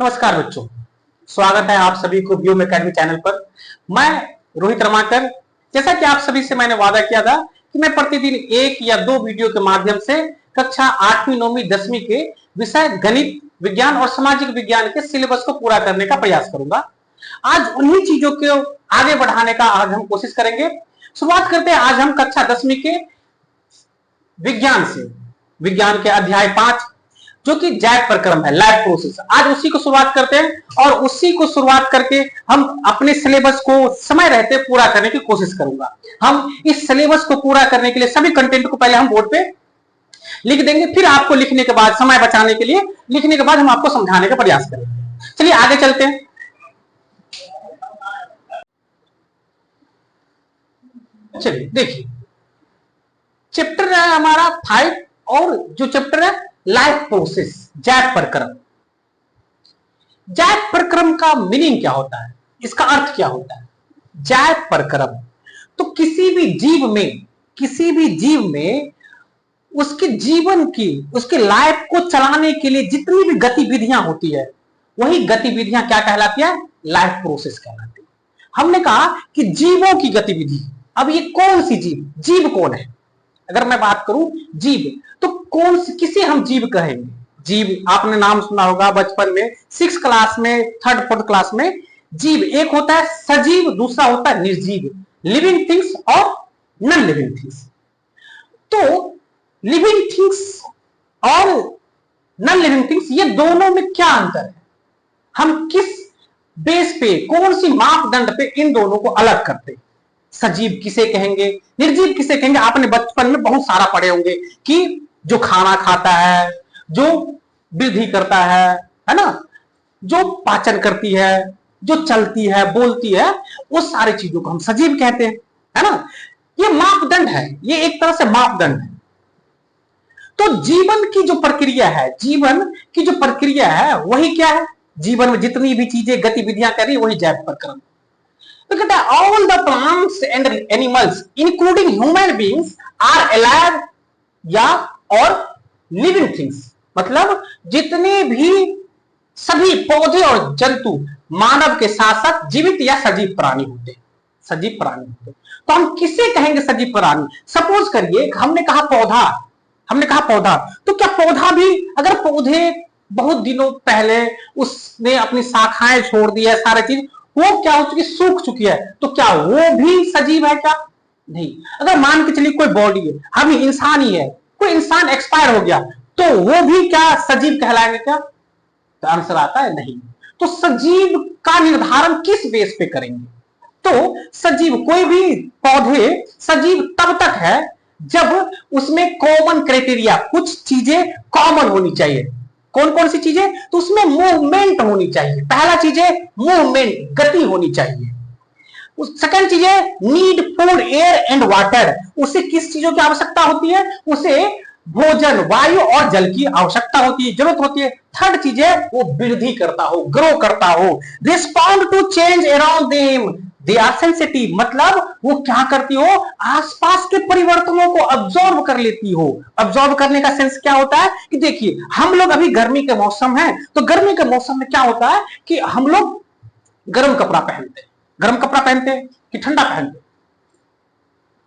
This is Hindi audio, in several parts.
नमस्कार बच्चों, स्वागत है आप सभी को व्योम एकेडमी चैनल पर। मैं रोहित रमाकर। जैसा कि आप सभी से मैंने वादा किया था कि मैं प्रतिदिन एक या दो वीडियो के माध्यम से कक्षा 8वीं 9वीं 10वीं के विषय गणित, विज्ञान और सामाजिक विज्ञान के सिलेबस को पूरा करने का प्रयास करूंगा। आज उन्हीं चीजों को आगे बढ़ाने का आज हम कोशिश करेंगे। शुरुआत करते हैं आज हम कक्षा 10वीं के विज्ञान से, विज्ञान के अध्याय 5 जो कि जैक प्रक्रम है, लाइफ प्रोसेस। आज उसी को शुरुआत करते हैं और उसी को शुरुआत करके हम अपने सिलेबस को समय रहते पूरा करने की कोशिश करूंगा। हम इस सिलेबस को पूरा करने के लिए सभी कंटेंट को पहले हम बोर्ड पे लिख देंगे, फिर आपको लिखने के बाद, समय बचाने के लिए लिखने के बाद हम आपको समझाने का प्रयास करेंगे। चलिए आगे चलते हैं। चलिए देखिए, चैप्टर है हमारा 5 और जो चैप्टर है लाइफ प्रोसेस, जैक प्रक्रम। जैक प्रक्रम का मीनिंग क्या होता है, इसका अर्थ क्या होता है? जैक प्रक्रम तो किसी भी जीव में उसके जीवन की, उसके लाइफ को चलाने के लिए जितनी भी गतिविधियां होती है, वही गतिविधियां क्या कहलाती है? लाइफ प्रोसेस कहलाती है। हमने कहा कि जीवों की गतिविधि। अब ये कौन सी जीव कौन है? अगर मैं बात करूं जीव, तो कौन सी, किसे हम जीव कहेंगे? जीव आपने नाम सुना होगा बचपन में, 6 क्लास में, 3rd 4th क्लास में। जीव एक होता है सजीव, दूसरा होता है निर्जीव, लिविंग थिंग्स और नॉन लिविंग थिंग्स। तो लिविंग थिंग्स और नॉन लिविंग थिंग्स, ये दोनों में क्या अंतर है? हम किस बेस पे, कौन सी मापदंड पे इन दोनों को अलग करते हैं? सजीव किसे कहेंगे, निर्जीव किसे कहेंगे? आपने बचपन में बहुत सारा पढ़े होंगे कि जो खाना खाता है, जो वृद्धि करता है ना, जो पाचन करती है, जो चलती है, बोलती है, उस सारी चीजों को हम सजीव कहते हैं, है ना। ये मापदंड है, ये एक तरह से मापदंड है। तो जीवन की जो प्रक्रिया है वही क्या है? जीवन में जितनी भी चीजें, गतिविधियां कर रही है, वही जैक प्रक्रम। तो कहता है all the plants and animals including human beings are alive या और living things। मतलब जितने भी सभी पौधे और जंतु मानव के साथ साथ जीवित या सजीव प्राणी होते हैं। तो हम किसे कहेंगे सजीव प्राणी? सपोज करिए हमने कहा पौधा, तो क्या पौधा भी, अगर पौधे बहुत दिनों पहले उसने अपनी शाखाएं छोड़ दी है, सारी चीज वो क्या हो चुकी, सूख चुकी है, तो क्या वो भी सजीव है? क्या नहीं। अगर मान के चलिए कोई बॉडी है, हम इंसान ही है, कोई इंसान एक्सपायर हो गया, तो वो भी क्या सजीव कहलाएंगे? क्या तो आंसर आता है नहीं। तो सजीव का निर्धारण किस बेस पे करेंगे? तो सजीव, कोई भी पौधे सजीव तब तक है जब उसमें कॉमन क्राइटेरिया, कुछ चीजें कॉमन होनी चाहिए। कौन कौन सी चीजें? तो उसमें मूवमेंट होनी चाहिए। पहला चीज है मूवमेंट, गति होनी चाहिए। सेकंड चीज है need food, air and water. उसे किस चीजों की आवश्यकता होती है? उसे भोजन, वायु और जल की आवश्यकता होती है, जरूरत होती है। थर्ड चीज है वो वृद्धि करता हो, ग्रो करता हो। Respond to change around them, they are sensitive. मतलब वो क्या करती हो? आसपास के परिवर्तनों को अब्सॉर्ब कर लेती हो। अब्सॉर्ब करने का सेंस क्या होता है कि देखिए, हम लोग अभी गर्मी के मौसम है, तो गर्मी के मौसम में क्या होता है कि हम लोग गर्म कपड़ा पहनते हैं कि ठंडा पहनते हैं?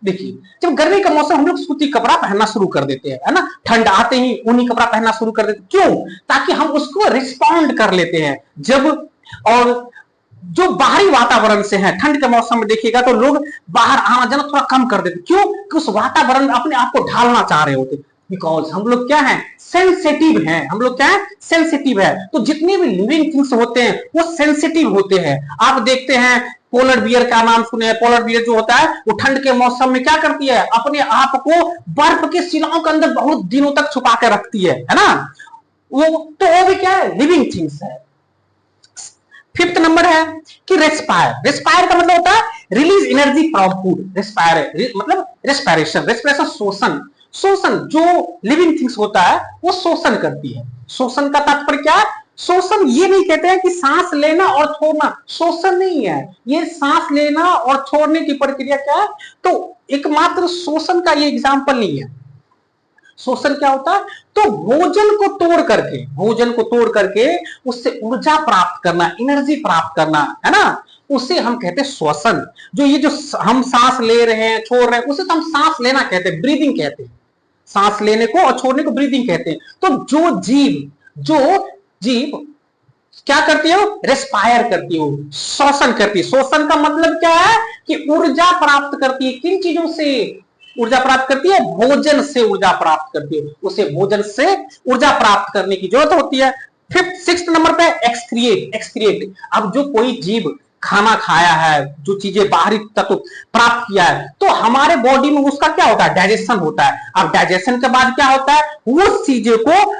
देखिए, जब गर्मी का मौसम, हम लोग सूती कपड़ा पहनना शुरू कर देते हैं, है ना। ठंड आते ही ऊनी कपड़ा पहनना शुरू कर देते हैं। क्यों? ताकि हम उसको रिस्पॉन्ड कर लेते हैं। जब और जो बाहरी वातावरण से है, ठंड के मौसम में देखिएगा तो लोग बाहर आना जाना थोड़ा कम कर देते। क्यों? कि उस वातावरण में अपने आप को ढालना चाह रहे होते। बिकॉज हम लोग क्या है? सेंसिटिव हैं। हम लोग क्या है? सेंसिटिव है। तो जितने भी लिविंग थिंग्स होते हैं वो सेंसिटिव होते हैं। आप देखते हैं पोलर बियर का नाम सुने हैं। पोलर बियर जो होता है वो ठंड के मौसम में क्या करती है? अपने आप को बर्फ के शिलाओं के अंदर बहुत दिनों तक छुपा के रखती है ना। वो भी क्या है? लिविंग थिंग्स है। 5th नंबर है कि रेस्पायर का मतलब होता है release energy from food. Respire मतलब रेस्पिरेशन, शोषण जो लिविंग थिंग्स होता है वो शोषण करती है। शोषण का तात्पर्य क्या है? शोषण ये नहीं कहते हैं कि सांस लेना और छोड़ना, शोषण नहीं है ये। सांस लेना और छोड़ने की प्रक्रिया क्या है? तो एकमात्र शोषण का ये एग्जाम्पल नहीं है। शोषण क्या होता है? तो भोजन को तोड़ करके उससे ऊर्जा प्राप्त करना, एनर्जी प्राप्त करना, है ना, उसे हम कहते हैं श्वसन। जो ये जो हम सांस ले रहे हैं, छोड़ रहे हैं, उसे तो हम सांस लेना कहते हैं, ब्रीदिंग कहते हैं। सांस लेने को और छोड़ने को ब्रीदिंग कहते हैं। तो जो जीव क्या करती है? रेस्पायर करती है, श्वसन करती है। श्वसन का मतलब क्या है? कि ऊर्जा प्राप्त करती है। किन चीजों से ऊर्जा प्राप्त करती है? भोजन से ऊर्जा प्राप्त करती है। उसे भोजन से ऊर्जा प्राप्त करने की जरूरत होती है। सिक्स्थ नंबर पे एक्सक्रिएट। अब जो कोई जीव खाना खाया है, जो चीजें बाहरी तत्व प्राप्त किया है, तो हमारे बॉडी में उसका क्या होता है? डाइजेशन होता है। अब डाइजेशन के बाद क्या होता है? वो चीजों को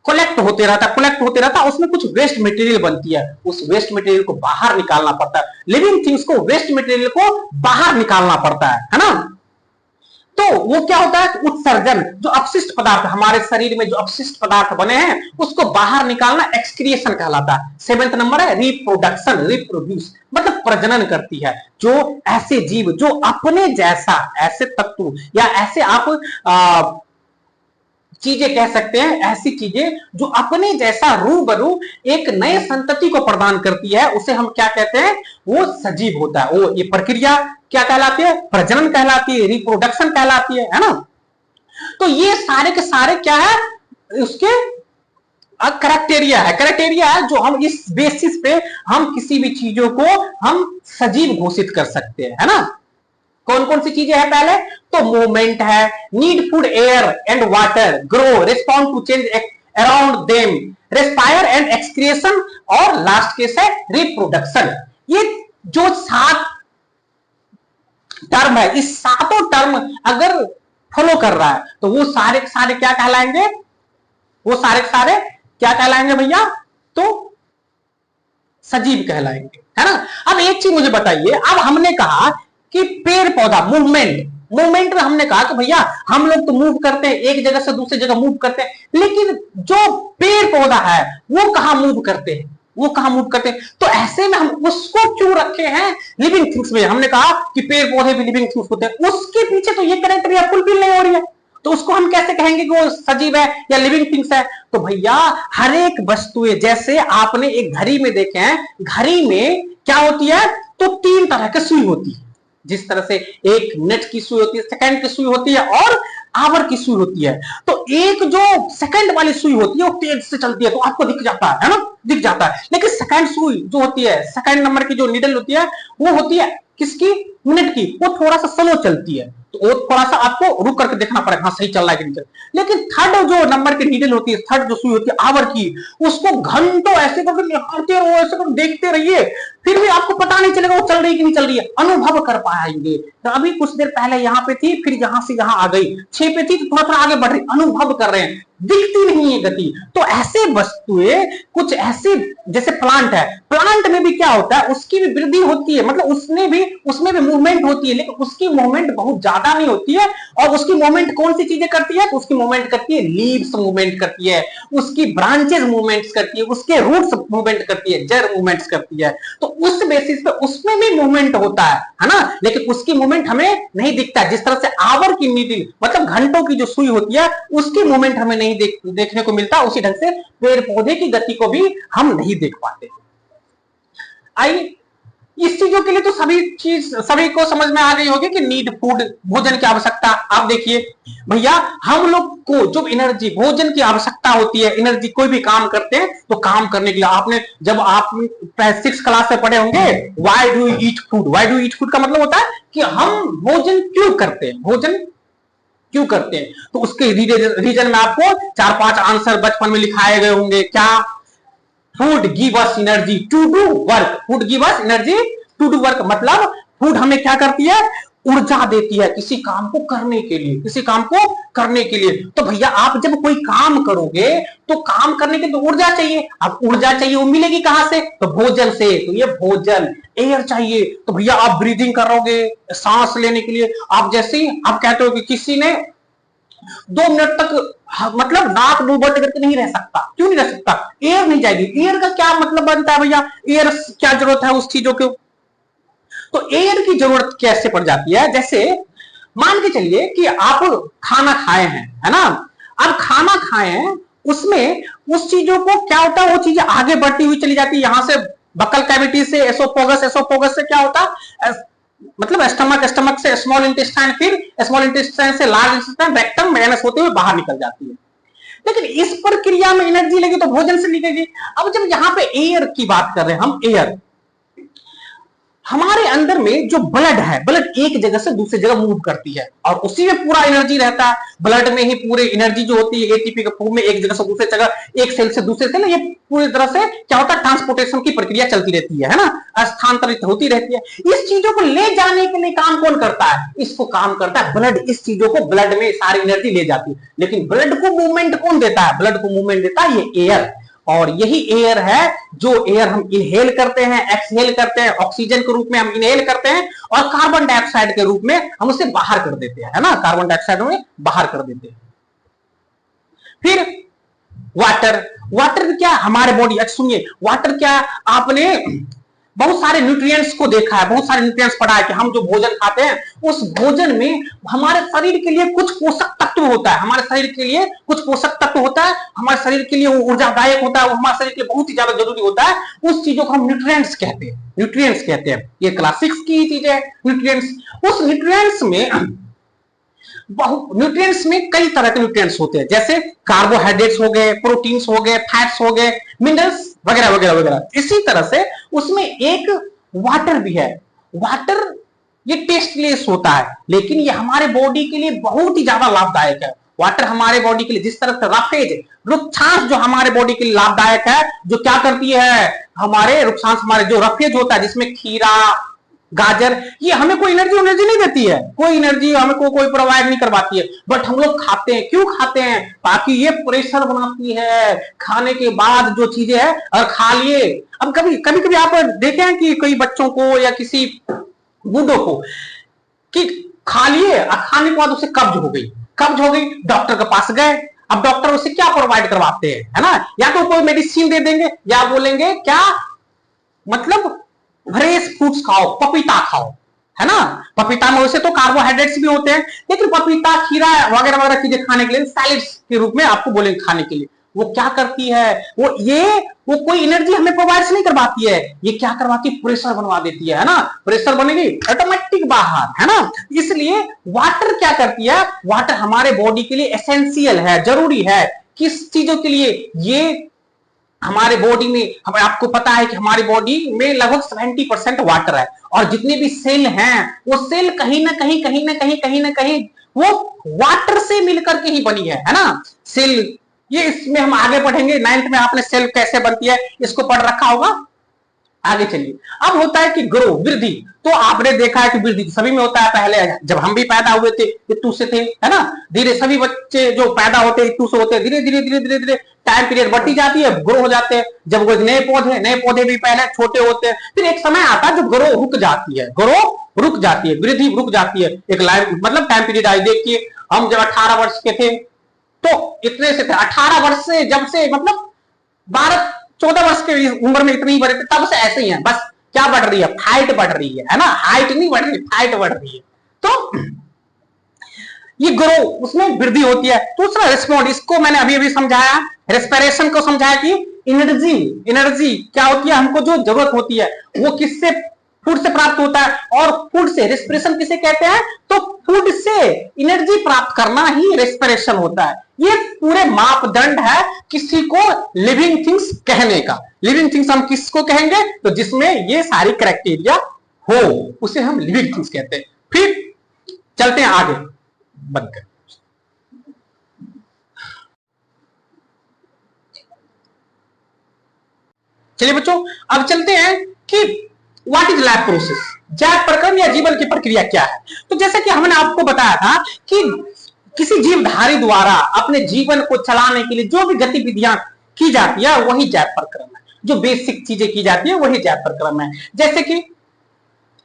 कलेक्ट होते रहता है, उसमें कुछ वेस्ट मटेरियल बनती है, उस वेस्ट मटेरियल को बाहर निकालना पड़ता है। लिविंग थिंग्स को वेस्ट मटेरियल को बाहर निकालना पड़ता है ना। तो वो क्या होता है? उत्सर्जन। जो अपशिष्ट पदार्थ हमारे शरीर में जो अपशिष्ट पदार्थ बने हैं उसको बाहर निकालना एक्सक्रिएशन कहलाता है। सेवेंथ नंबर है रिप्रोडक्शन, रिप्रोड्यूस मतलब प्रजनन करती है। जो ऐसे जीव जो अपने जैसा, ऐसे तत्व या ऐसे आप चीजें कह सकते हैं, ऐसी चीजें जो अपने जैसा रूबरू एक नए संतति को प्रदान करती है, उसे हम क्या कहते हैं? वो सजीव होता है। वो ये प्रक्रिया क्या कहलाती है? प्रजनन कहलाती है, रिप्रोडक्शन कहलाती है ना। तो ये सारे के सारे क्या है? उसके क्राइटेरिया है जो हम इस बेसिस पे हम किसी भी चीजों को हम सजीव घोषित कर सकते हैं, है ना। कौन कौन सी चीजें हैं? पहले तो मूवमेंट है, need food, air and water, grow, respond to change around them, respire and excretion, और लास्ट केस है रिप्रोडक्शन। ये जो 7 टर्म है, इस सातों टर्म अगर फॉलो कर रहा है तो वो सारे के सारे क्या कहलाएंगे? वो सारे के सारे क्या कहलाएंगे भैया? तो सजीव कहलाएंगे, है ना। अब एक चीज मुझे बताइए, अब हमने कहा कि पेड़ पौधा मूवमेंट में हमने कहा कि भैया हम लोग तो मूव करते हैं, एक जगह से दूसरी जगह मूव करते हैं, लेकिन जो पेड़ पौधा है वो कहां मूव करते हैं? तो ऐसे में हम उसको क्यों रखे हैं लिविंग थिंग्स में? हमने कहा कि पेड़ पौधे भी लिविंग थिंग्स होते हैं, उसके पीछे तो ये क्राइटेरिया फुलफिल नहीं हो रही है, तो उसको हम कैसे कहेंगे कि वो सजीव है या लिविंग थिंग्स है? तो भैया हर एक वस्तु, जैसे आपने एक घड़ी में देखे हैं, घड़ी में क्या होती है? तो 3 तरह की सुई होती है। जिस तरह से एक मिनट की सुई होती है, सेकंड की सुई होती है और आवर की सुई होती है। तो एक जो सेकंड वाली सुई होती है वो तेज से चलती है तो आपको दिख जाता है ना, दिख जाता है। लेकिन सेकंड सुई जो होती है, सेकंड नंबर की जो नीडल होती है, वो होती है किसकी? मिनट की। वो थोड़ा सा स्लो चलती है, तो वो थोड़ा सा आपको रुक करके देखना पड़ेगा, हाँ सही चल रहा है कि नहीं चल। लेकिन थर्ड जो नंबर की नीडल होती है, थर्ड जो सुई होती है आवर की, उसको घंटों ऐसे करके निहारते रहो, ऐसे करके देखते रहिए, फिर भी आपको पता नहीं चलेगा वो चल रही कि नहीं चल रही है, अनुभव कर पाएंगे। तो अभी कुछ देर पहले यहाँ पे थी, फिर यहां से यहां आ गई, 6 पे थी तो थोड़ा थोड़ा आगे बढ़ रही, अनुभव कर रहे हैं, दिखती नहीं है गति। तो ऐसे वस्तुएं कुछ ऐसी, जैसे प्लांट है, प्लांट में भी क्या होता है? उसकी भी वृद्धि होती है, मतलब उसमें भी मूवमेंट होती है, लेकिन उसकी मूवमेंट बहुत ज्यादा नहीं होती है। और उसकी मूवमेंट कौन सी चीजें करती है? तो उसकी मूवमेंट करती है लीव्स मूवमेंट करती है, उसकी ब्रांचेस मूवमेंट्स करती है, उसके रूट्स मूवमेंट करती है, जड़ मूवमेंट्स करती है। तो उस बेसिस पे उसमें भी मूवमेंट होता है ना, लेकिन उसकी मूवमेंट हमें नहीं दिखता। जिस तरह से आवर की नीडल मतलब घंटों की जो सुई होती है उसकी मूवमेंट हमें नहीं देखने को मिलता, उसी ढंग से पेड़ पौधे की गति को भी हम नहीं देख पाते। आइए, इस चीजों के लिए तो सभी को समझ में आ गई होगी कि नीड फूड, भोजन की आवश्यकता। आप देखिए भैया, हम लोग को जो एनर्जी, भोजन की आवश्यकता होती है, एनर्जी, कोई भी काम करते हैं तो काम करने के लिए आपने जब आप 6th क्लास में पढ़े होंगे, why do you eat food. Why do you eat food का मतलब होता है कि हम भोजन क्यों करते हैं, भोजन क्यों करते हैं। तो उसके रीजन में आपको 4-5 आंसर बचपन में लिखाए गए होंगे। क्या? Food give us energy to do work. Food give us energy to do work मतलब फूड हमें क्या करती है? ऊर्जा देती है किसी काम को करने के लिए, किसी काम को करने के लिए। तो भैया आप जब कोई काम करोगे तो काम करने के लिए तो ऊर्जा चाहिए। अब ऊर्जा चाहिए, वो मिलेगी कहां से? तो भोजन से। तो ये भोजन, एयर चाहिए। तो भैया आप ब्रीदिंग करोगे सांस लेने के लिए, आप जैसे ही आप कहते हो कि किसी ने 2 मिनट तक मतलब नाक मुंह बंद करके नहीं रह सकता, क्यों नहीं रह सकता? एयर नहीं जाएगी। एयर का क्या मतलब बनता है भैया? एयर क्या जरूरत है उस चीजों को? तो एयर की जरूरत कैसे पड़ जाती है? जैसे मान के चलिए कि आप खाना खाए हैं, है ना, अब खाना खाएं, उसमें उस चीजों को क्या होता है, वो चीजें आगे बढ़ती हुई चली जाती है, यहां से बकल कैविटी से एसोफोगस, एसोफोगस से क्या होता है, मतलब स्टमक, स्टमक से स्मॉल इंटेस्टाइन, फिर स्मॉल इंटेस्टाइन से लार्ज इंटेस्टाइन, रेक्टम, मेनस होते हुए बाहर निकल जाती है। लेकिन इस प्रक्रिया में एनर्जी लगी तो भोजन से निकलेगी। अब जब यहां पे एयर की बात कर रहे हैं हम, एयर, हमारे अंदर में जो ब्लड है, ब्लड एक जगह से दूसरी जगह मूव करती है और उसी में पूरा एनर्जी रहता है। ब्लड में ही पूरे एनर्जी जो होती है एटीपी के फॉर्म में एक जगह से दूसरी जगह, एक सेल से दूसरे सेल, ये पूरी तरह से क्या होता है, ट्रांसपोर्टेशन की प्रक्रिया चलती रहती है ना, स्थानांतरित होती रहती है। इस चीजों को ले जाने के लिए काम कौन करता है, इसको काम करता है ब्लड। इस चीजों को ब्लड में सारी एनर्जी ले जाती है, लेकिन ब्लड को मूवमेंट कौन देता है, ब्लड को मूवमेंट देता है ये एयर। और यही एयर है जो एयर हम इनहेल करते हैं, एक्सहेल करते हैं, ऑक्सीजन के रूप में हम इनहेल करते हैं और कार्बन डाइऑक्साइड के रूप में हम उसे बाहर कर देते हैं, है ना, कार्बन डाइऑक्साइड में बाहर कर देते हैं। फिर वाटर, वाटर क्या हमारे बॉडी, अच्छा सुनिए, वाटर क्या, आपने बहुत सारे न्यूट्रिएंट्स को देखा है, बहुत सारे न्यूट्रिएंट्स पढ़ा है कि हम जो भोजन खाते हैं उस भोजन में हमारे शरीर के लिए कुछ पोषक तत्व होता है, हमारे शरीर के लिए कुछ पोषक तत्व होता है, हमारे शरीर के लिए वो ऊर्जादायक होता है, वो हमारे शरीर के लिए बहुत ही ज्यादा जरूरी होता है। उस चीजों को हम न्यूट्रिएंट्स कहते हैं, न्यूट्रिएंट्स कहते हैं। ये क्लास 6 की चीज है न्यूट्रिएंट्स। उस न्यूट्रिएंट्स में न्यूट्रिएंट्स में कई तरह के न्यूट्रिएंट्स होते हैं, जैसे कार्बोहाइड्रेट्स हो गए, प्रोटीन्स हो गए, फैट्स हो गए, मिनरल्स वगैरह वगैरह वगैरह। इसी तरह से उसमें एक वाटर भी है। वाटर ये टेस्टलेस होता है, लेकिन ये हमारे बॉडी के लिए बहुत ही ज्यादा लाभदायक है। वाटर हमारे बॉडी के लिए, जिस तरह से रफेज, रुक्षांश जो हमारे बॉडी के लिए लाभदायक है, जो क्या करती है, हमारे रुक्षांश, हमारे जो रफेज होता है जिसमें खीरा, गाजर, ये हमें कोई एनर्जी नहीं देती है, कोई एनर्जी हमें कोई प्रोवाइड नहीं करवाती है, बट हम लोग खाते हैं। क्यों खाते हैं, ताकि ये प्रेशर बनाती है खाने के बाद जो चीजें है, और खा लिए। अब कभी कभी आप देखे हैं कि कई बच्चों को या किसी बूढ़ों को कि खा लिए और खाने के बाद उसे कब्ज हो गई, डॉक्टर के पास गए। अब डॉक्टर उसे क्या प्रोवाइड करवाते हैं, है ना, या तो कोई मेडिसिन दे देंगे या बोलेंगे क्या, मतलब फ्रेश फ्रूट्स खाओ, पपीता खाओ, है ना। पपीता में वैसे तो कार्बोहाइड्रेट्स भी होते हैं, लेकिन पपीता, खीरा वगैरह वगैरह चीजें खाने के लिए, सैलेड्स के रूप में आपको बोलेंगे खाने के लिए। वो क्या करती है, वो कोई एनर्जी हमें प्रोवाइड नहीं करवाती है, ये क्या करवाती है, प्रेशर बनवा देती है ना। प्रेशर बनेगी ऑटोमेटिक बाहर, है ना। इसलिए वाटर क्या करती है, वाटर हमारे बॉडी के लिए एसेंशियल है, जरूरी है। किस चीजों के लिए, ये हमारे बॉडी में, हमें आपको पता है कि हमारी बॉडी में लगभग 70% वाटर है, और जितने भी सेल हैं वो सेल कहीं ना कहीं वो वाटर से मिलकर के ही बनी है ना। सेल, ये इसमें हम आगे पढ़ेंगे, 9th में आपने सेल कैसे बनती है इसको पढ़ रखा होगा। आगे चलिए, अब होता है कि ग्रो, वृद्धि। तो आपने देखा है कि वृद्धि सभी में होता है। पहले जब हम भी पैदा हुए थे इतू से थे, है ना, धीरे सभी बच्चे जो पैदा होते हैं इतू से होते हैं, धीरे धीरे धीरे धीरे धीरे टाइम पीरियड बढ़ती जाती है, ग्रो हो जाते हैं। जब वो नए पौधे भी पहले छोटे होते हैं, फिर एक समय आता है जब ग्रो रुक जाती है, वृद्धि रुक जाती है। एक लाइफ मतलब टाइम पीरियड आई, देखिए हम जब 18 वर्ष के थे तो इतने से थे, 18 वर्ष से जब से मतलब 12-14 वर्ष के उम्र में इतनी ही बढ़े थे, तब से ऐसे ही है। बस क्या बढ़ रही है, हाइट बढ़ रही है ना, हाइट नहीं बढ़ रही, हाइट बढ़ रही है। तो ये ग्रो, उसमें वृद्धि होती है। दूसरा रिस्पॉन्ड, इसको मैंने अभी अभी समझाया, रेस्पिरेशन को समझाया कि एनर्जी क्या होती है, हमको जो जरूरत होती है वो किससे, फूड से प्राप्त होता है। और फूड से, रेस्पिरेशन किसे कहते हैं, तो फूड से एनर्जी प्राप्त करना ही रेस्पिरेशन होता है। ये पूरे मापदंड है किसी को लिविंग थिंग्स कहने का। लिविंग थिंग्स हम किसको कहेंगे, तो जिसमें ये सारी क्राइटेरिया हो उसे हम लिविंग थिंग्स कहते हैं। फिर चलते हैं आगे, बंद कर। चलिए बच्चों, अब चलते हैं कि व्हाट इज लाइफ प्रोसेस, जात प्रक्रम या जीवन की प्रक्रिया क्या है। तो जैसे कि हमने आपको बताया था कि किसी जीवधारी द्वारा अपने जीवन को चलाने के लिए जो भी गतिविधियां की जाती है वही जात प्रक्रम है। जो बेसिक चीजें की जाती है वही जात प्रक्रम है। जैसे कि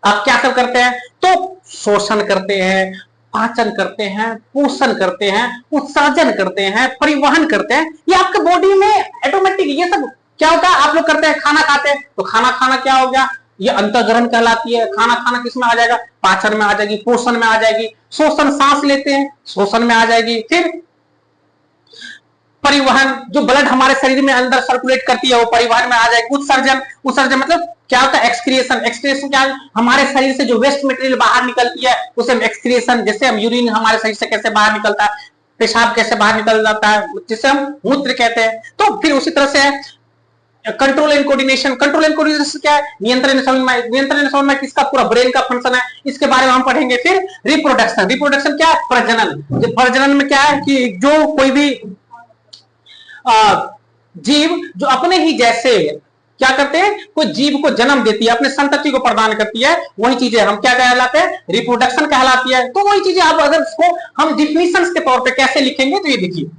आप क्या सब करते हैं, तो शोषण करते हैं, पाचन करते हैं, पोषण करते हैं, उत्सर्जन करते हैं, परिवहन करते हैं। ये आपके बॉडी में ऑटोमेटिक ये सब क्या होता है, आप लोग करते हैं। खाना खाते हैं तो खाना क्या हो गया, ये अंतर्ग्रहण कहलाती है। खाना किस में आ जाएगा, पाचन में आ जाएगी, पोषण में आ जाएगी। शोषण, सांस लेते हैं, शोषण में आ जाएगी। फिर परिवहन, जो ब्लड हमारे शरीर में अंदर सर्कुलेट करती है वो परिवहन में आ जाएगी। उत्सर्जन, उत्सर्जन मतलब क्या होता है? एक्सक्रिएशन, एक्सक्रिएशन क्या है? हमारे शरीर से जो वेस्ट मटेरियल बाहर निकलती है उसे हम एक्सक्रिएशन, जैसे हम यूरिन हमारे शरीर से कैसे बाहर निकलता है, पेशाब कैसे बाहर निकल जाता है, जिसे हम मूत्र कहते हैं। तो फिर उसी तरह से control and coordination, control and coordination क्या है? नियंत्रण समझ, नियंत्रण समझ में किसका? पूरा ब्रेन का फंक्शन है, इसके बारे में हम पढ़ेंगे। फिर रिप्रोडक्शन, रिप्रोडक्शन क्या है? प्रजनन, प्रजनन में क्या है कि जो कोई भी जीव जो अपने ही जैसे क्या करते हैं, कोई जीव को जन्म देती है, अपने संतति को प्रदान करती है, वही चीजें हम क्या कहलाते हैं? रिप्रोडक्शन कहलाती है। तो वही चीजें आप अगर इसको हम डिफिनेशंस के तौर पे कैसे लिखेंगे तो ये देखिए,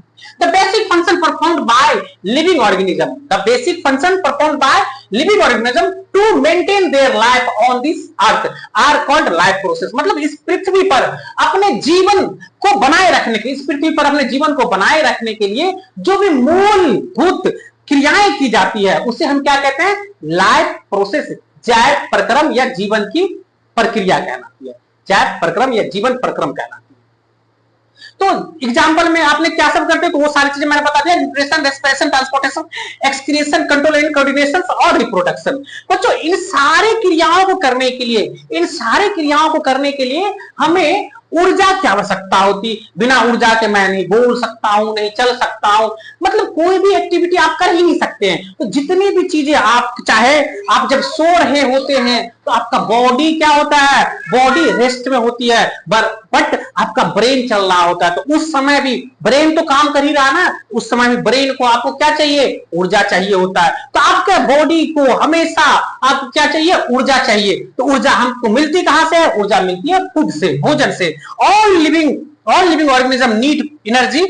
the basic function performed by living organism, the basic function performed by living organism to maintain their life on this earth are called life process। मतलब इस पृथ्वी पर अपने जीवन को बनाए रखने के, इस पृथ्वी पर अपने जीवन को बनाए रखने के लिए जो भी मूलभूत क्रियाएं की जाती है उसे हम क्या कहते हैं? लाइफ प्रोसेस, जैव प्रक्रम या जीवन की प्रक्रिया कहलाती है, जैव प्रक्रम या जीवन प्रक्रम कहलाती है। तो एग्जांपल में आपने क्या सब करते हैं तो वो सारी चीजें मैंने बता दिया, nutrition, respiration, transportation, excretion, control and coordination और रिप्रोडक्शन। बच्चों इन सारे क्रियाओं को करने के लिए, इन सारे क्रियाओं को करने के लिए हमें ऊर्जा की आवश्यकता होती। बिना ऊर्जा के मैं नहीं बोल सकता हूं, नहीं चल सकता हूं, मतलब कोई भी एक्टिविटी आप कर ही नहीं सकते हैं। तो जितनी भी चीजें आप चाहे, आप जब सो रहे होते हैं तो आपका बॉडी क्या होता है? बॉडी रेस्ट में होती है, बट आपका ब्रेन चल रहा होता है। तो उस समय भी ब्रेन तो काम कर ही रहा ना, उस समय भी ब्रेन को आपको क्या चाहिए? ऊर्जा चाहिए होता है। तो आपके बॉडी को हमेशा आपको क्या चाहिए? ऊर्जा चाहिए। तो ऊर्जा हमको मिलती कहां से है? ऊर्जा मिलती है फूड से, भोजन से। All living organism need energy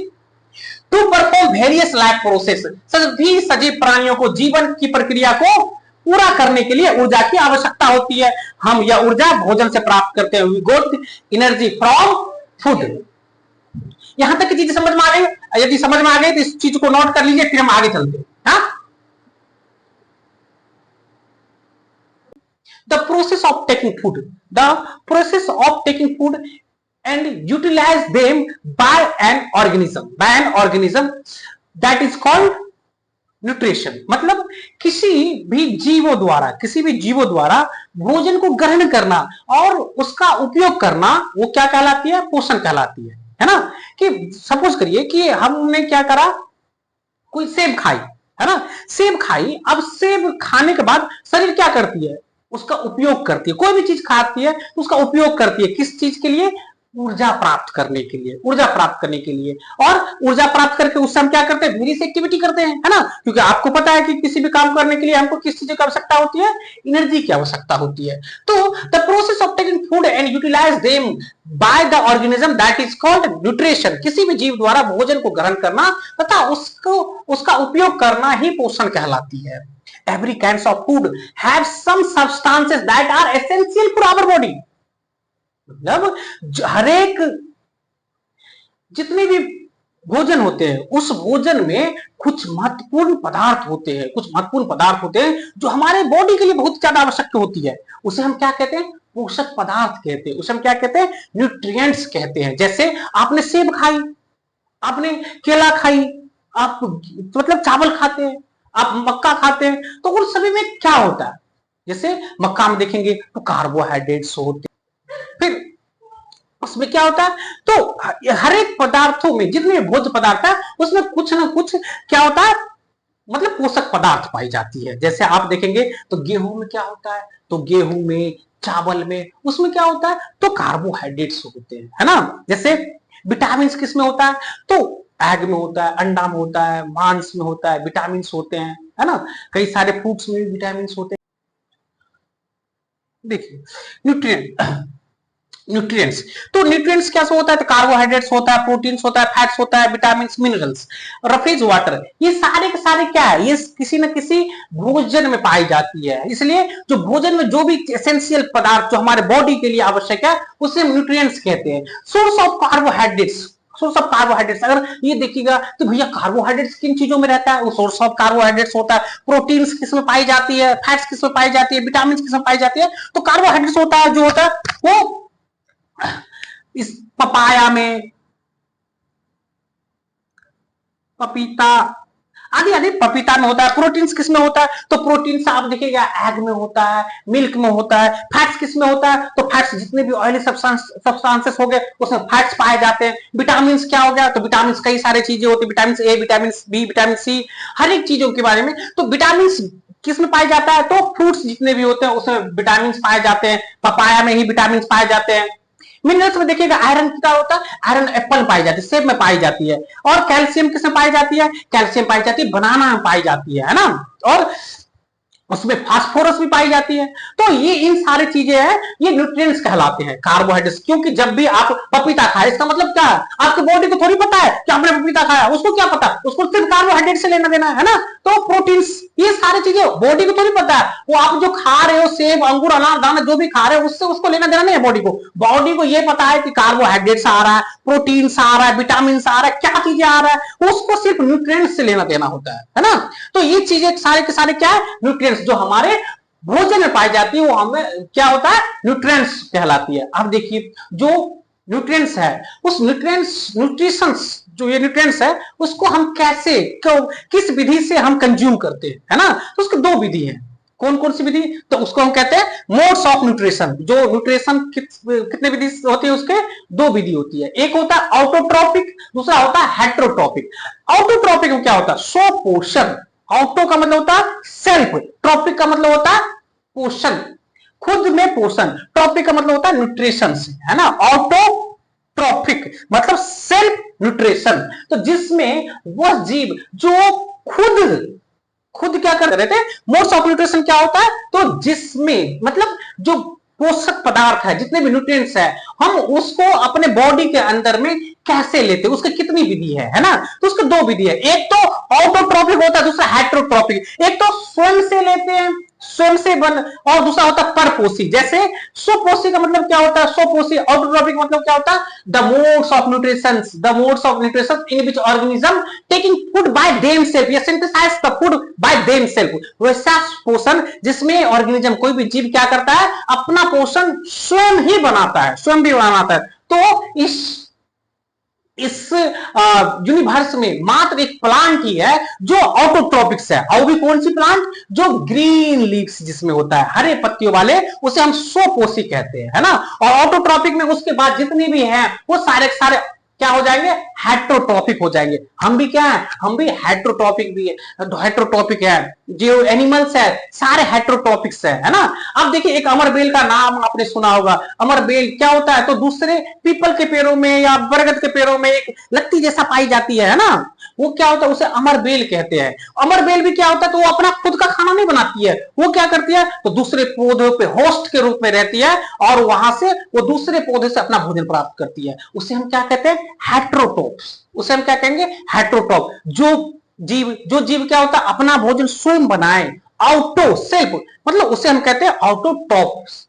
to perform various life process। सभी सजीव प्राणियों को जीवन की प्रक्रिया को पूरा करने के लिए ऊर्जा की आवश्यकता होती है। हम यह ऊर्जा भोजन से प्राप्त करते हैं। We got energy from food। यहां तक की चीजें समझ में आ गई? यदि समझ में आ गई तो इस चीज को नोट कर लीजिए, फिर हम आगे चलते हैं। हाँ? The process of taking food, the process of taking food and utilize them by an organism that is called nutrition। मतलब किसी भी जीवों द्वारा भोजन को ग्रहण करना और उसका उपयोग करना, वो क्या कहलाती है? पोषण कहलाती है ना? कि सपोज करिए कि हमने क्या करा, कोई सेब खाई, है ना? सेब खाई, अब सेब खाने के बाद शरीर क्या करती है? उसका उपयोग करती है। कोई भी चीज खाती है तो उसका उपयोग करती है, किस चीज के लिए? ऊर्जा प्राप्त करने के लिए, ऊर्जा प्राप्त करने के लिए। और ऊर्जा प्राप्त करके उससे हम क्या करते हैं? वेरियस एक्टिविटी करते हैं, है ना? क्योंकि आपको पता है कि किसी भी काम करने के लिए हमको किस चीज की आवश्यकता होती है? एनर्जी की आवश्यकता होती है। तो the process of taking food and utilize them by the organism that is called nutrition. किसी भी जीव द्वारा भोजन को ग्रहण करना तथा उसका उपयोग करना ही पोषण कहलाती है। Every kinds of food have some substances that are essential for our body। मतलब हर एक जितने भी भोजन होते हैं उस भोजन में कुछ महत्वपूर्ण पदार्थ होते हैं, जो हमारे बॉडी के लिए बहुत ज्यादा आवश्यक होती है। उसे हम क्या कहते हैं? पोषक पदार्थ कहते हैं, उसे हम क्या कहते हैं? न्यूट्रिएंट्स कहते हैं। जैसे आपने सेब खाई, आपने केला खाई, आप मतलब चावल खाते हैं, आप मक्का खाते हैं, तो उन सभी में क्या होता है? जैसे मक्का में देखेंगे तो कार्बोहाइड्रेट्स होते हैं, फिर उसमें क्या होता है? तो हर एक पदार्थों में जितने भोज्य पदार्थ है उसमें कुछ ना कुछ क्या होता है? मतलब पोषक पदार्थ पाई जाती है। जैसे आप देखेंगे तो गेहूं में क्या होता है? तो गेहूं में, चावल में, उसमें क्या होता है? तो कार्बोहाइड्रेट्स होते हैं, है ना? जैसे विटामिन किस में होता है? तो एग में होता है, अंडा में होता है, मांस में होता है, विटामिन होते हैं, है ना? कई सारे फ्रूट्स में भी विटामिन होते हैं। देखिए न्यूट्रिएंट्स, तो न्यूट्रिएंट्स क्या होता है? तो कार्बोहाइड्रेट्स होता है, प्रोटीन्स होता है, फैट्स होता है, विटामिन, मिनरल्स, रफेज वाटर, ये सारे के सारे क्या है? ये किसी न किसी भोजन में पाई जाती है। इसलिए जो भोजन में जो भी एसेंशियल पदार्थ जो हमारे बॉडी के लिए आवश्यक है उसे न्यूट्रिएंट्स कहते हैं। Source of carbohydrates, source of carbohydrates, अगर ये देखिएगा तो भैया कार्बोहाइड्रेट्स किन चीजों में रहता है? वो सोर्स ऑफ कार्बोहाइड्रेट्स होता है। प्रोटीन्स किसमें पाई जाती है? फैट्स किसमें पाई जाती है? विटामिन किसमें पाई जाती है? तो कार्बोहाइड्रेट्स होता है जो होता है वो इस पपाया में, पपीता आदि आदि पपीता में होता है। प्रोटीन्स किस में होता है? तो प्रोटीन्स आप देखिएगा एग में होता है, मिल्क में होता है। फैट्स किस में होता है? तो फैट्स जितने भी ऑयली सब्सटेंसेस हो गए उसमें फैट्स पाए जाते हैं। विटामिन क्या हो गया? तो विटामिन कई सारी चीजें होती है, vitamin A, vitamin B, vitamin C, हर एक चीजों के बारे में। तो विटामिन किस में पाए जाता है? तो फ्रूट्स जितने भी होते हैं उसमें विटामिन पाए जाते हैं। पपाया में ही विटामिन पाए जाते हैं। मिनरल्स में देखिएगा आयरन क्या होता है? आयरन एप्पल पाई जाती है, सेब में पाई जाती है। और कैल्शियम किसमें पाई जाती है? कैल्शियम पाई जाती है बनाना में पाई जाती है ना। और उसमें फास्फोरस भी पाई जाती है। तो ये इन सारी चीजें हैं, ये न्यूट्रिएंट्स कहलाते हैं, कार्बोहाइड्रेट्स। क्योंकि जब भी आप पपीता खाए इसका मतलब क्या है? आपकी बॉडी को थोड़ी पता है कि आपने पपीता खाया, उसको क्या पता? उसको सिर्फ कार्बोहाइड्रेट से लेना देना है ना। तो प्रोटीन्स ये सारी चीजें बॉडी को थोड़ी पता है। वो आप जो खा रहे हो सेब, अंगूर, अनार, दाना जो भी खा रहे हो उससे उसको लेना देना नहीं है बॉडी को। बॉडी को ये पता है कि कार्बोहाइड्रेट्स आ रहा है, प्रोटीन्स आ रहा है, विटामिन आ रहा है, क्या चीजें आ रहा है, उसको सिर्फ न्यूट्रिएंट्स से लेना देना होता है ना। तो ये चीजें सारे के सारे क्या है? न्यूट्रिएंट्स जो हमारे भोजन में पाई जाती है वो हमें क्या होता है? न्यूट्रिएंट्स कहलाती है। अब देखिए जो न्यूट्रिएंट्स है उस न्यूट्रिशंस जो ये न्यूट्रिएंट्स है उसको हम कैसे किस विधि से हम कंज्यूम करते हैं, है ना। तो उसकी दो विधि है। कौन कौन सी विधि? तो उसको हम कहते हैं मोड्स ऑफ न्यूट्रिशन। जो न्यूट्रिशन कितने विधि होती है? उसके दो विधि होती है। एक होता है ऑटोट्रॉपिक, दूसरा होता है हेट्रोट्रॉपिक। ऑटोट्रॉपिक में क्या होता है? स्व पोषण। ऑटो का मतलब होता है सेल्फ, ट्रॉपिक का मतलब होता है पोषण, खुद में पोषण। ट्रॉपिक का मतलब होता है न्यूट्रिशन, है ना। ऑटो ट्रॉपिक मतलब सेल्फ न्यूट्रिशन। तो जिसमें वह जीव जो खुद क्या कर रहे थे? मोड्स ऑफ न्यूट्रिशन क्या होता है? तो जिसमें मतलब जो पोषक पदार्थ है, जितने भी न्यूट्रिएंट्स है, हम उसको अपने बॉडी के अंदर में कैसे लेते हैं, उसकी कितनी विधि है ना। तो उसकी दो विधि है। एक तो ऑटोट्रॉपिक होता है, दूसरा हेट्रोट्रॉपिक। एक तो स्वयं से लेते हैं, स्वयं से बन, और दूसरा होता है परपोषी। जैसे स्वपोषी का मतलब क्या होता है? स्वपोषी। ऑटोट्रॉपिक मतलब क्या होता है? The modes of nutrition in which organism taking food by themselves या synthesise the food by themselves. वैसा पोषण जिसमें ऑर्गेनिज्म कोई भी जीव क्या करता है? अपना पोषण स्वयं ही बनाता है, स्वयं भी बनाता है। तो इस यूनिवर्स में मात्र एक प्लांट ही है जो ऑटोट्रॉपिक्स है। और भी कौन सी प्लांट? जो ग्रीन लीव्स जिसमें होता है, हरे पत्तियों वाले, उसे हम स्वपोषी कहते हैं, है ना। और ऑटोट्रॉपिक में उसके बाद जितने भी हैं वो सारे सारे क्या हो जाएंगे? हेट्रोट्रॉपिक हो जाएंगे। हम भी क्या है? हम भी हेट्रोट्रॉपिक भी है, हेट्रोट्रॉपिक है। जो एनिमल्स है सारे हेट्रोट्रॉपिक्स है ना। अब देखिए एक अमरबेल का नाम आपने सुना होगा। अमरबेल क्या होता है? तो दूसरे पीपल के पेड़ों में या बरगद के पेड़ों में एक लत्ती जैसा पाई जाती है ना, वो क्या होता है? उसे अमरबेल कहते हैं। अमरबेल भी क्या होता है? तो वो अपना खुद का खाना नहीं बनाती है, वो क्या करती है? तो दूसरे पौधों पे होस्ट के रूप में रहती है और वहां से वो दूसरे पौधे से अपना भोजन प्राप्त करती है। उसे हम क्या कहते हैं? हेट्रोट्रॉप्स। उसे हम क्या कहेंगे? हेट्रोट्रॉप। जो जीव क्या होता है? अपना भोजन स्वयं बनाए, ऑटो सेल्फ, मतलब उसे हम कहते हैं ऑटोट्रॉप्स।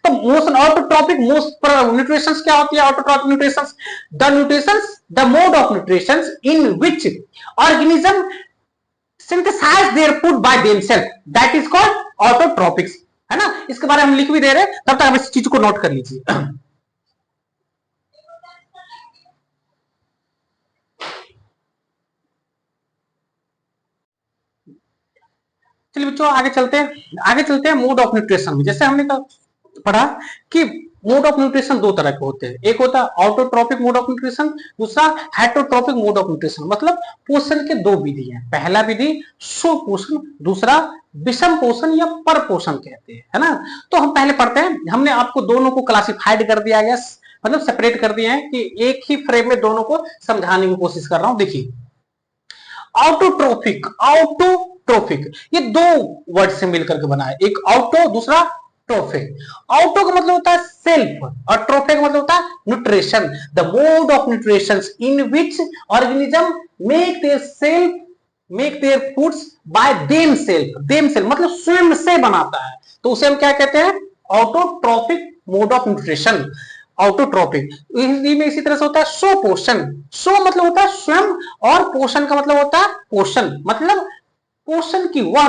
तो मोशन ऑटोट्रॉपिक मोस्ट न्यूट्रिशंस क्या होती है? Autotrophic nutritions the mode of nutritions in which organism synthesise their food by themselves, that is called autotrophics, है ना। इसके बारे में हम लिख भी दे रहे हैं, तब तक आप इस चीज को नोट कर लीजिए। चलिए बच्चों आगे चलते हैं मोड ऑफ न्यूट्रिशन में। जैसे हमने पढ़ा कि मोड ऑफ न्यूट्रिशन दो तरह के होते हैं। एक होता है ऑटोट्रॉपिक मोड ऑफ न्यूट्रिशन, दूसरा हेट्रोट्रॉपिक मोड ऑफ न्यूट्रिशन। मतलब पोषण के दो विधि हैं। पहला विधि सुपोषण, दूसरा विषम पोषण या पर पोषण कहते हैं, है ना। तो हम पहले पढ़ते हैं। हमने आपको दोनों को क्लासिफाइड कर दिया गया, मतलब सेपरेट कर दिया है कि एक ही फ्रेम में दोनों को समझाने की कोशिश कर रहा हूं। देखिए ऑटोट्रोफिक ये दो वर्ड से मिलकर के बना है। एक ऑटो, दूसरा ट्रोफिक। ऑटो का मतलब होता है सेल्फ और ट्रोफिक का मतलब होता है nutrition. The mode of nutrition in which organism make their foods by themselves मतलब स्वयं से बनाता है। तो उसे हम क्या कहते हैं? Autotrophic mode of nutrition. Autotrophic Hindi में इसी तरह से होता है स्वपोषण। स्व मतलब होता है स्वयं और पोषण का मतलब होता है पोषण। मतलब पोषण की वह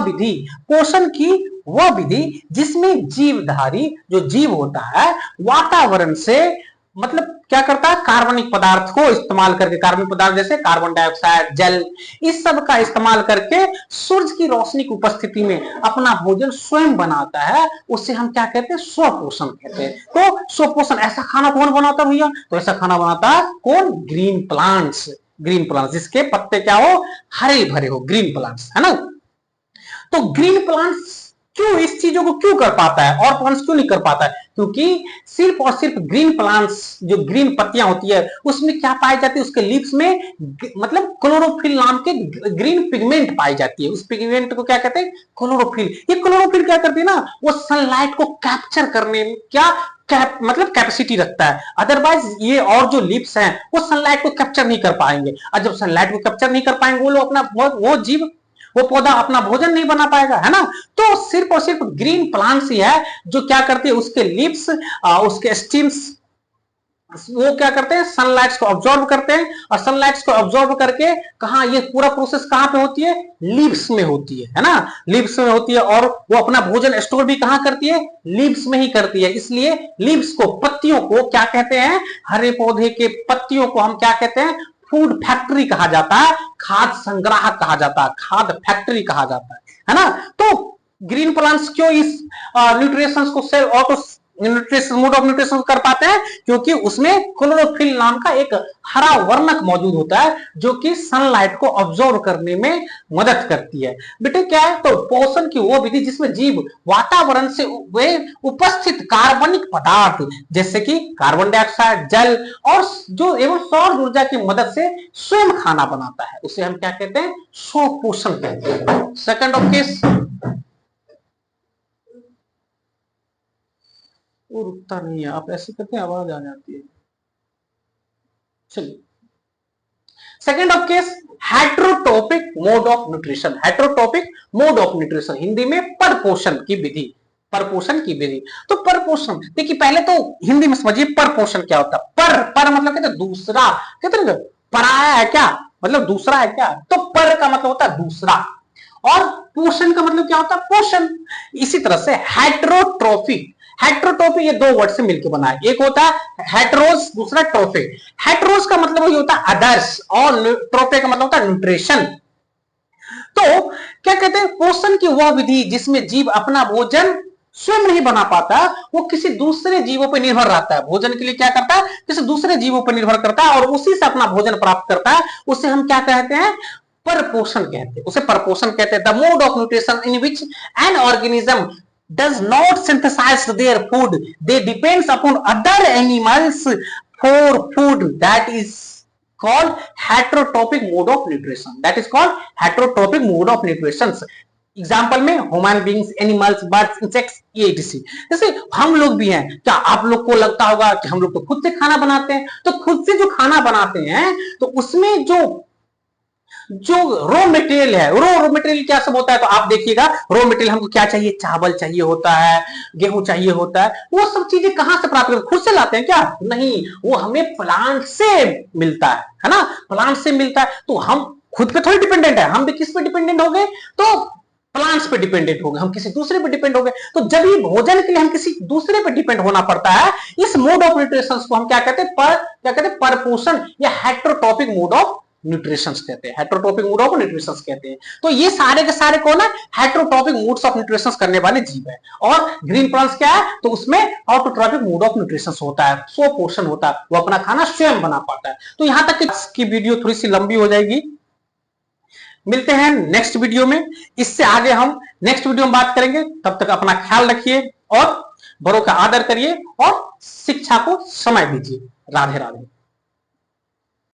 विधि जिसमें जीवधारी जो जीव होता है वातावरण से मतलब क्या करता है, कार्बनिक पदार्थ को इस्तेमाल करके, कार्बनिक पदार्थ जैसे कार्बन डाइऑक्साइड, जल, इस सब का इस्तेमाल करके सूरज की रोशनी की उपस्थिति में अपना भोजन स्वयं बनाता है। उसे हम क्या कहते हैं, स्वपोषण कहते हैं। तो स्वपोषण, ऐसा खाना कौन बनाता है भैया, तो ऐसा खाना बनाता है कौन, ग्रीन प्लांट्स। ग्रीन प्लांट्स जिसके पत्ते क्या हो, हरे भरे हो, ग्रीन प्लांट्स, है ना। तो ग्रीन प्लांट्स क्यों इस चीजों को क्यों कर पाता है और प्लांट्स क्यों नहीं कर पाता है, क्योंकि सिर्फ और सिर्फ ग्रीन प्लांट्स, जो ग्रीन पत्तियां होती है उसमें क्या पाई जाती है, उसके लीव्स में मतलब क्लोरोफिल नाम के ग्रीन पिगमेंट पाई जाती है। उस पिगमेंट को क्या कहते हैं, क्लोरोफिल। ये क्लोरोफिल क्या करती है ना, वो सनलाइट को कैप्चर करने में क्या मतलब कैपेसिटी रखता है। अदरवाइज ये और जो लिप्स हैं वो सनलाइट को कैप्चर नहीं कर पाएंगे, और जब सनलाइट को कैप्चर नहीं कर पाएंगे वो लोग अपना वो जीव, वो पौधा अपना भोजन नहीं बना पाएगा, है ना। तो सिर्फ और सिर्फ ग्रीन प्लांट्स ही है जो क्या करती है, उसके लीव्स, उसके स्टीम्स, वो क्या करते हैं, सनलाइट्स को ऑब्जॉर्व करते हैं, और सनलाइट्स को ऑब्जॉर्व करके कहा, ये पूरा प्रोसेस कहां पे होती है, लीव्स में होती है ना, लीव्स में होती है। और वो अपना भोजन स्टोर भी कहां करती है, लीव्स में ही करती है। इसलिए लीव्स को, पत्तियों को क्या कहते हैं, हरे पौधे के पत्तियों को हम क्या कहते हैं, फूड फैक्ट्री कहा जाता है, खाद्य संग्राहक कहा जाता है, खाद्य फैक्ट्री कहा जाता है ना। तो ग्रीन प्लांट्स क्यों इस न्यूट्रिशंस को cell auto nutrition, mode of nutrition कर पाते हैं, क्योंकि उसमें क्लोरोफिल नाम का एक हरा वर्णक मौजूद होता है जो कि सनलाइट को ऑब्जॉर्व करने में मदद करती है। बेटे क्या है, तो पोषण की वो विधि जिसमें जीव वातावरण से वे उपस्थित कार्बनिक पदार्थ जैसे कि कार्बन डाइऑक्साइड, जल और जो एवं सौर ऊर्जा की मदद से स्वयं खाना बनाता है, उसे हम क्या कहते हैं, स्वपोषण कहते हैं। सेकंड ऑफ केस, वो रुकता नहीं है, आप ऐसे करते हैं आवाज आ जाती है। चलिए, second of case, हेट्रोटॉपिक mode of nutrition. हेट्रोटॉपिक mode of nutrition, Hindi में परपोषण की विधि, परपोषण की विधि। तो परपोषण देखिए, पहले तो हिंदी में समझिए परपोषण क्या होता है। पर मतलब कहते हैं दूसरा, कहते हैं पराया है क्या, मतलब दूसरा है क्या, तो पर का मतलब होता है दूसरा, और पोषण का मतलब क्या होता है, पोषण। इसी तरह से हेट्रोट्रोफिक, हेट्रोट्रोफिक ये दो वर्ड से मिलकर बना है, एक होता है हेट्रोस, दूसरा ट्रोफिक। हेट्रोस का मतलब वही होता है अदर्स, और ट्रोफिक का मतलब होता है न्यूट्रिशन। तो क्या कहते हैं, पोषण की वह विधि जिसमें जीव अपना भोजन स्वयं नहीं बना पाता, वो किसी दूसरे जीवों पर निर्भर रहता है। भोजन के लिए क्या करता है, किसी दूसरे जीवों पर निर्भर करता है और उसी से अपना भोजन प्राप्त करता है। उसे हम क्या कहते हैं, परपोषण कहते हैं, उसे परपोषण कहते हैं। The mode of nutrition in which an organism does not synthesize their food, they depends upon other animals for food, that is called heterotrophic mode of nutrition, that is called heterotrophic mode of nutrition। Example में human beings, animals, birds, insects, ये etc। जैसे हम लोग भी हैं, क्या आप लोग को लगता होगा कि हम लोग तो खुद से खाना बनाते हैं, तो खुद से जो खाना बनाते हैं तो उसमें जो रॉ मटेरियल है, रॉ मटेरियल क्या सब होता है, तो आप देखिएगा रॉ मटेरियल हमको क्या चाहिए, चावल चाहिए होता है, गेहूं चाहिए होता है, वो सब चीजें कहां से प्राप्त करते, खुद से लाते हैं क्या, नहीं, वो हमें प्लांट से मिलता है ना, प्लांट से मिलता है। तो हम खुद पे थोड़ी डिपेंडेंट है, हम भी किस पे डिपेंडेंट हो गए, तो प्लांट्स पे डिपेंडेंट हो गए, हम किसी दूसरे पे डिपेंड हो गए। तो जब ये भोजन के लिए हम किसी दूसरे पे डिपेंड होना पड़ता है, इस मोड ऑफ न्यूट्रिशन को हम क्या कहते हैं, परपोषण या हेट्रोटॉपिक मोड ऑफ न्यूट्रिशन कहते हैं, हेट्रोटॉपिक मोड ऑफ न्यूट्रिशन कहते हैं। तो ये सारे के सारे कौन है, हेट्रोटॉपिक मोड्स ऑफ न्यूट्रिशन करने वाले जीव है। और ग्रीन प्लांट्स क्या है, तो उसमें ऑटोट्रॉपिक मोड ऑफ न्यूट्रिशन होता है, स्वपोषण होता है, वो अपना खाना स्वयं बना पाता है। तो यहां तक की वीडियो थोड़ी सी लंबी हो जाएगी, मिलते हैं नेक्स्ट वीडियो में। इससे आगे हम नेक्स्ट वीडियो में बात करेंगे। तब तक अपना ख्याल रखिए और बड़ों का आदर करिए और शिक्षा को समय दीजिए। राधे राधे।